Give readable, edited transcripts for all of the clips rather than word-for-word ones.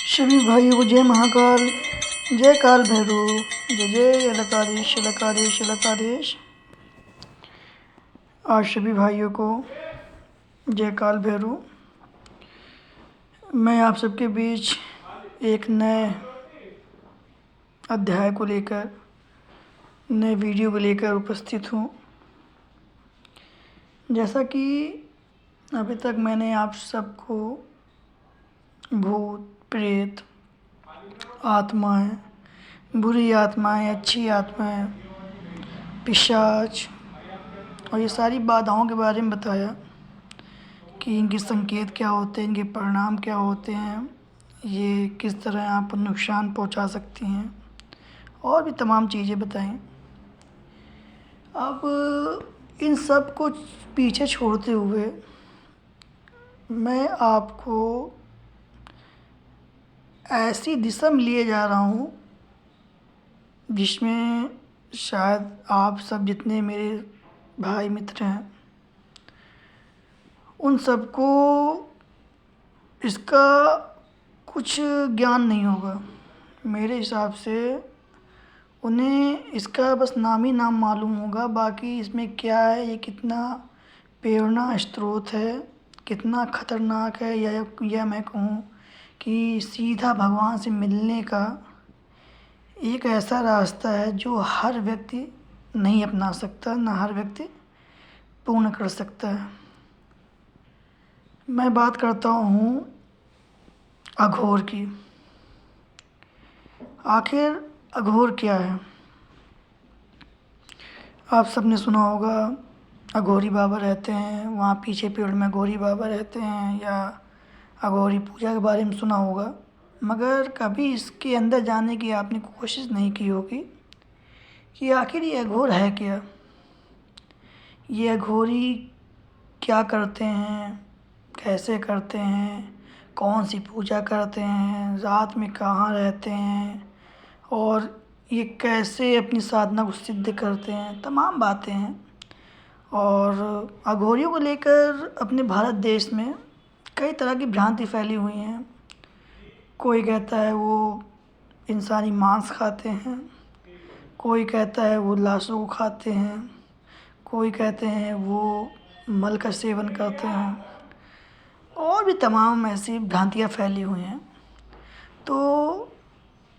सभी भाइयों को जय महाकाल, जय काल भैरव, जय जय अलकादेश अलकादेश अलकादेश। आज सभी भाइयों को जय काल भैरव। मैं आप सबके बीच एक नए अध्याय को लेकर, नए वीडियो को लेकर उपस्थित हूँ। जैसा कि अभी तक मैंने आप सबको भूत, प्रेत, आत्माएं, बुरी आत्माएं, अच्छी आत्माएं, पिशाच और ये सारी बाधाओं के बारे में बताया कि इनके संकेत क्या होते हैं, इनके परिणाम क्या होते हैं, ये किस तरह आपको नुकसान पहुंचा सकती हैं और भी तमाम चीज़ें बताएं। अब इन सब को पीछे छोड़ते हुए मैं आपको ऐसी दिशा में लिए जा रहा हूँ जिसमें शायद आप सब जितने मेरे भाई मित्र हैं उन सबको इसका कुछ ज्ञान नहीं होगा। मेरे हिसाब से उन्हें इसका बस नाम ही नाम मालूम होगा, बाकी इसमें क्या है, ये कितना प्रेरणा स्रोत है, कितना ख़तरनाक है, या मैं कहूँ कि सीधा भगवान से मिलने का एक ऐसा रास्ता है जो हर व्यक्ति नहीं अपना सकता, ना हर व्यक्ति पूर्ण कर सकता है। मैं बात करता हूँ अघोर की। आखिर अघोर क्या है? आप सबने सुना होगा अघोरी बाबा रहते हैं, वहाँ पीछे पेड़ में अघोरी बाबा रहते हैं, या अघोरी पूजा के बारे में सुना होगा, मगर कभी इसके अंदर जाने की आपने कोशिश नहीं की होगी कि आखिर ये अघोर है क्या, ये अघोरी क्या करते हैं, कैसे करते हैं, कौन सी पूजा करते हैं, रात में कहाँ रहते हैं और ये कैसे अपनी साधना को सिद्ध करते हैं, तमाम बातें हैं। और अघोरियों को लेकर अपने भारत देश में कई तरह की भ्रांति फैली हुई हैं। कोई कहता है वो इंसानी मांस खाते हैं, कोई कहता है वो लाशों को खाते हैं, कोई कहते हैं वो मल का सेवन करते हैं, और भी तमाम ऐसी भ्रांतियाँ फैली हुई हैं। तो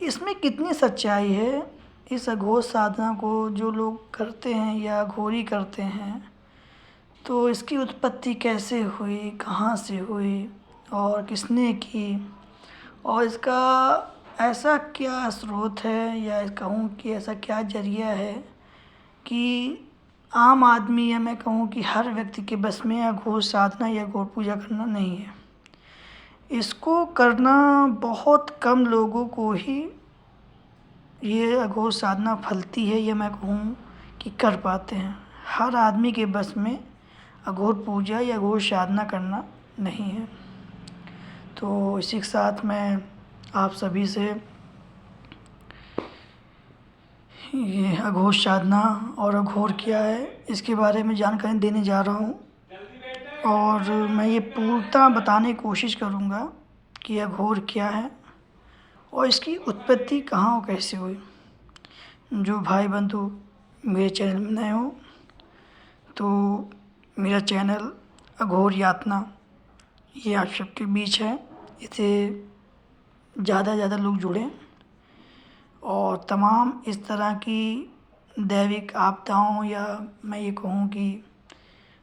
इसमें कितनी सच्चाई है? इस अघोर साधना को जो लोग करते हैं या अघोरी करते हैं, तो इसकी उत्पत्ति कैसे हुई, कहाँ से हुई और किसने की, और इसका ऐसा क्या स्रोत है, या कहूँ कि ऐसा क्या जरिया है कि आम आदमी, या मैं कहूँ कि हर व्यक्ति के बस में अघोर साधना या अघोर पूजा करना नहीं है। इसको करना बहुत कम लोगों को ही ये अघोर साधना फलती है, या मैं कहूँ कि कर पाते हैं। हर आदमी के बस में अघोर पूजा या अघोर साधना करना नहीं है। तो इसी के साथ मैं आप सभी से ये अघोर साधना और अघोर क्या है इसके बारे में जानकारी देने जा रहा हूँ, और मैं ये पूर्णतः बताने की कोशिश करूँगा कि अघोर क्या है और इसकी उत्पत्ति कहाँ और कैसे हुई। जो भाई बंधु मेरे चैनल में नए हो तो मेरा चैनल अघोर यातना ये आप सबके बीच है, इसे ज़्यादा से ज़्यादा लोग जुड़ें और तमाम इस तरह की दैविक आपदाओं, या मैं ये कहूँ कि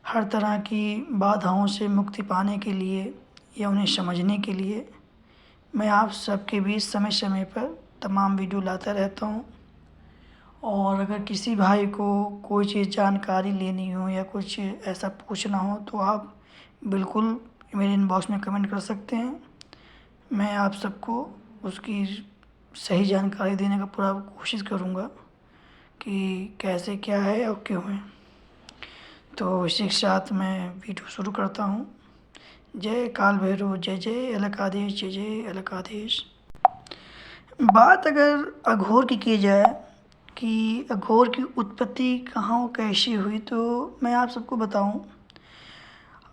हर तरह की बाधाओं से मुक्ति पाने के लिए या उन्हें समझने के लिए मैं आप सबके बीच समय समय पर तमाम वीडियो लाता रहता हूँ। और अगर किसी भाई को कोई चीज़ जानकारी लेनी हो या कुछ ऐसा पूछना हो तो आप बिल्कुल मेरे इनबॉक्स में कमेंट कर सकते हैं। मैं आप सबको उसकी सही जानकारी देने का पूरा कोशिश करूँगा कि कैसे क्या है और क्यों है। तो इसी के साथ मैं वीडियो शुरू करता हूँ। जय काल भैरव, जय जय अलकादेश, जय जय अलकादेश। बात अगर अघोर की जाए कि अघोर की उत्पत्ति कहाँ और कैसी हुई, तो मैं आप सबको बताऊं,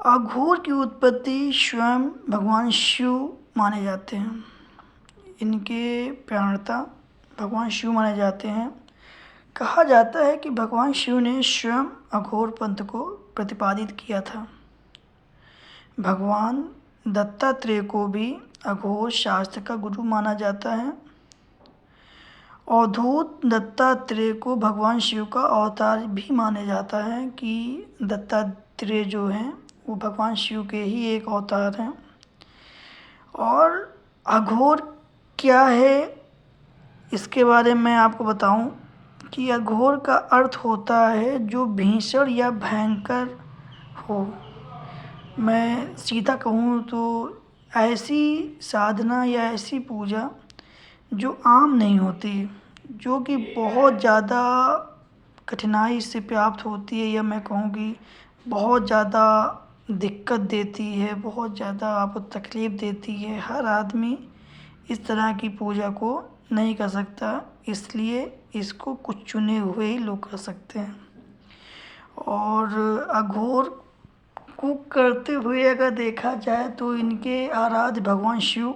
अघोर की उत्पत्ति स्वयं भगवान शिव माने जाते हैं। इनके प्रणेता भगवान शिव माने जाते हैं। कहा जाता है कि भगवान शिव ने स्वयं अघोर पंथ को प्रतिपादित किया था। भगवान दत्तात्रेय को भी अघोर शास्त्र का गुरु माना जाता है। अवधूत दत्तात्रेय को भगवान शिव का अवतार भी माना जाता है कि दत्तात्रेय जो हैं वो भगवान शिव के ही एक अवतार हैं। और अघोर क्या है इसके बारे में आपको बताऊं कि अघोर का अर्थ होता है जो भीषण या भयंकर हो। मैं सीधा कहूँ तो ऐसी साधना या ऐसी पूजा जो आम नहीं होती, जो कि बहुत ज़्यादा कठिनाई से प्राप्त होती है, या मैं कहूँ कि बहुत ज़्यादा दिक्कत देती है, बहुत ज़्यादा आपको तकलीफ़ देती है। हर आदमी इस तरह की पूजा को नहीं कर सकता, इसलिए इसको कुछ चुने हुए ही लोग कर सकते हैं। और अघोर को करते हुए अगर देखा जाए तो इनके आराध्य भगवान शिव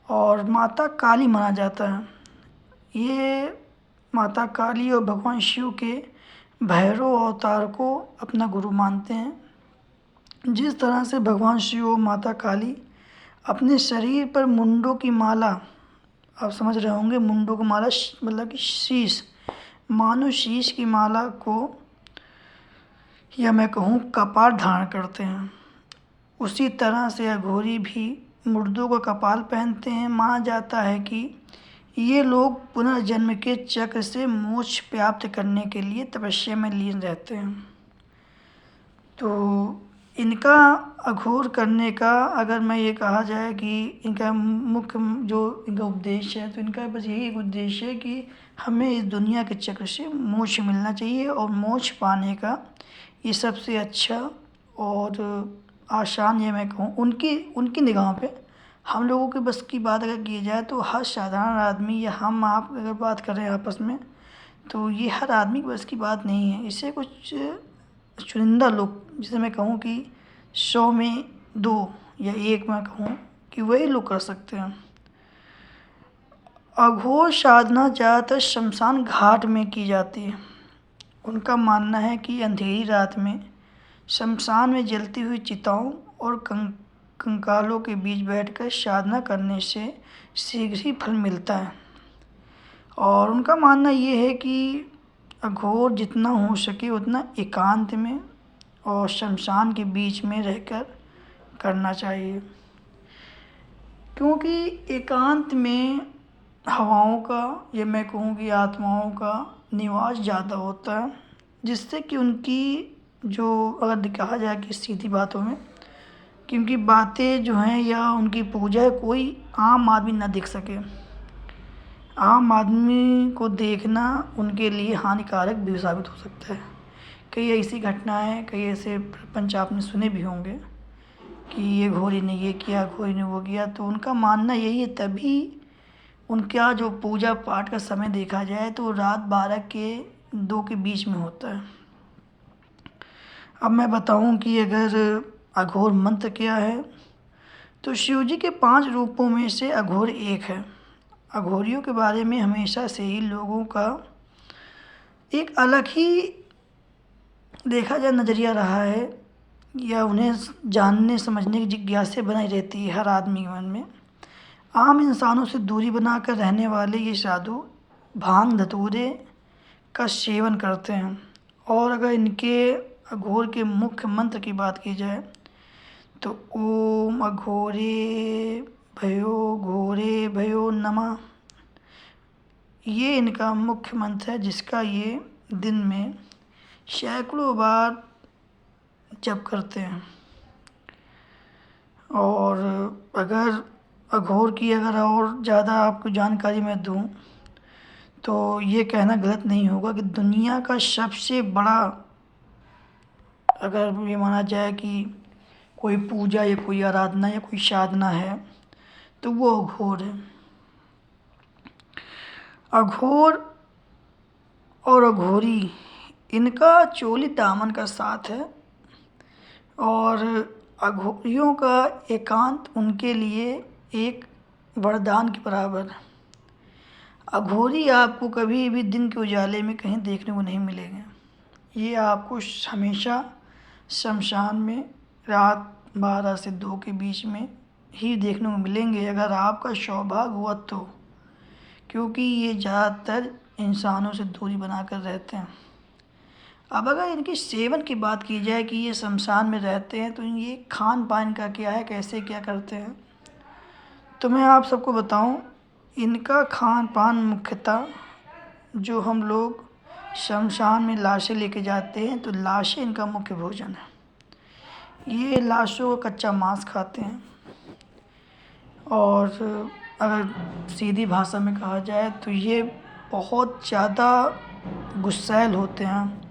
और माता काली माना जाता है। ये माता काली और भगवान शिव के भैरव अवतार को अपना गुरु मानते हैं। जिस तरह से भगवान शिव और माता काली अपने शरीर पर मुंडों की माला, आप समझ रहे होंगे मुंडों की माला मतलब कि शीश, मानो शीश की माला को, या मैं कहूँ कपाल धारण करते हैं, उसी तरह से अघोरी भी मुर्दों का कपाल पहनते हैं। माना जाता है कि ये लोग पुनर्जन्म के चक्र से मोक्ष प्राप्त करने के लिए तपस्या में लीन रहते हैं। तो इनका अघोर करने का अगर मैं ये कहा जाए कि इनका मुख्य जो इनका उपदेश है, तो इनका बस यही एक उद्देश्य है कि हमें इस दुनिया के चक्र से मोक्ष मिलना चाहिए। और मोक्ष पाने का ये सबसे अच्छा और आसान, ये मैं कहूँ उनकी निगाह पे, हम लोगों के बस की बात अगर की जाए तो हर साधारण आदमी या हम आप अगर बात करें आपस में, तो ये हर आदमी की बस की बात नहीं है। इसे कुछ चुनिंदा लोग, जिसे मैं कहूँ कि 100 में 2 या 1 मैं कहूँ कि वही लोग कर सकते हैं। अघोर साधना ज़्यादातर शमशान घाट में की जाती है। उनका मानना है कि अंधेरी रात में शमशान में जलती हुई चिताओं और कंकालों के बीच बैठकर साधना करने से शीघ्र ही फल मिलता है। और उनका मानना ये है कि अघोर जितना हो सके उतना एकांत में और शमशान के बीच में रहकर करना चाहिए, क्योंकि एकांत में हवाओं का, या मैं कहूँ कि आत्माओं का निवास ज़्यादा होता है, जिससे कि उनकी जो अगर कहा जाए कि सीधी बातों में कि उनकी बातें जो हैं या उनकी पूजा कोई आम आदमी ना देख सके। आम आदमी को देखना उनके लिए हानिकारक भी साबित हो सकता है। कई ऐसी घटनाएं, कई ऐसे प्रपंच आपने सुने भी होंगे कि ये घोरी ने ये किया, घोरी ने वो किया। तो उनका मानना यही है, तभी उनका जो पूजा पाठ का समय देखा जाए तो रात 12 के 2 के बीच में होता है। अब मैं बताऊं कि अगर अघोर मंत्र क्या है, तो शिव जी के 5 रूपों में से अघोर एक है। अघोरियों के बारे में हमेशा से ही लोगों का एक अलग ही देखा जाए नज़रिया रहा है, या उन्हें जानने समझने की जिज्ञासा बनाई रहती है हर आदमी के मन में। आम इंसानों से दूरी बनाकर रहने वाले ये साधु भांग धतूरे का सेवन करते हैं। और अगर इनके अघोर के मुख्य मंत्र की बात की जाए तो ओम अघोरे भयो नमः, ये इनका मुख्य मंत्र है, जिसका ये दिन में सैकड़ों बार जप करते हैं। और अगर अघोर की अगर और ज़्यादा आपको जानकारी मैं दूं तो ये कहना गलत नहीं होगा कि दुनिया का सबसे बड़ा, अगर ये माना जाए कि कोई पूजा या कोई आराधना या कोई साधना है तो वो अघोर है। अघोर और अघोरी, इनका चोली दामन का साथ है। और अघोरियों का एकांत उनके लिए एक वरदान के बराबर। अघोरी आपको कभी भी दिन के उजाले में कहीं देखने को नहीं मिलेंगे। ये आपको हमेशा शमशान में रात 12 से 2 के बीच में ही देखने को मिलेंगे, अगर आपका सौभाग्य हुआ तो, क्योंकि ये ज़्यादातर इंसानों से दूरी बनाकर रहते हैं। अब अगर इनके सेवन की बात की जाए कि ये शमशान में रहते हैं, तो ये खान पान का क्या है, कैसे क्या करते हैं, तो मैं आप सबको बताऊं, इनका खान पान मुख्यतः जो हम लोग शमशान में लाशें लेके जाते हैं, तो लाशें इनका मुख्य भोजन है। ये लाशों का कच्चा मांस खाते हैं, और अगर सीधी भाषा में कहा जाए तो ये बहुत ज़्यादा गुस्सैल होते हैं।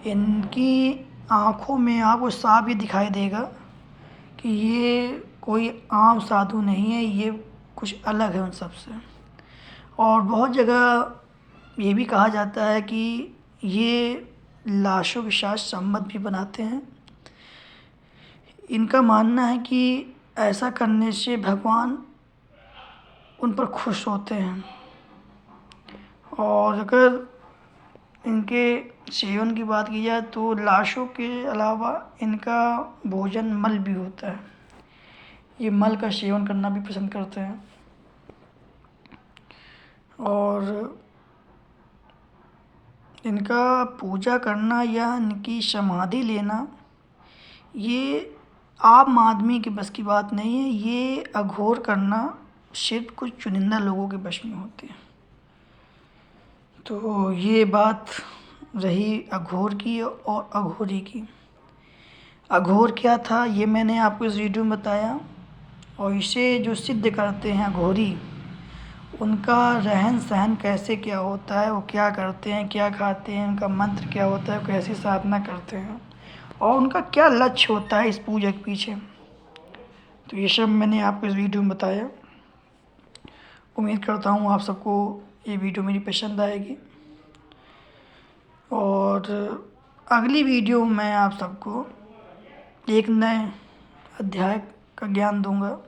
इनकी आँखों में आपको साफ ये दिखाई देगा कि ये कोई आम साधु नहीं है, ये कुछ अलग है उन सब से। और बहुत जगह ये भी कहा जाता है कि ये लाशों के साथ संबंध भी बनाते हैं। इनका मानना है कि ऐसा करने से भगवान उन पर खुश होते हैं। और अगर इनके सेवन की बात की जाए तो लाशों के अलावा इनका भोजन मल भी होता है। ये मल का सेवन करना भी पसंद करते हैं। और इनका पूजा करना या इनकी समाधि लेना ये आम आदमी के बस की बात नहीं है। ये अघोर करना सिर्फ कुछ चुनिंदा लोगों के बस में होते हैं। तो ये बात रही अघोर की और अघोरी की। अघोर क्या था ये मैंने आपको इस वीडियो में बताया, और इसे जो सिद्ध करते हैं अघोरी, उनका रहन सहन कैसे क्या होता है, वो क्या करते हैं, क्या खाते हैं, उनका मंत्र क्या होता है, कैसी साधना करते हैं, और उनका क्या लक्ष्य होता है इस पूजा के पीछे, तो ये सब मैंने आपको इस वीडियो में बताया। उम्मीद करता हूँ आप सबको ये वीडियो मेरी पसंद आएगी, और अगली वीडियो में मैं आप सबको एक नए अध्याय का ज्ञान दूंगा।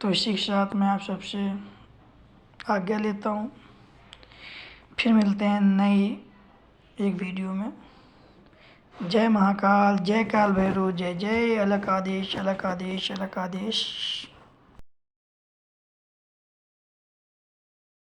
तो इसी के साथ मैं आप सबसे आज्ञा लेता हूँ। फिर मिलते हैं नई एक वीडियो में। जय महाकाल, जय काल भैरव, जय जय अलक आदेश, अलक आदेश, अलक आदेश।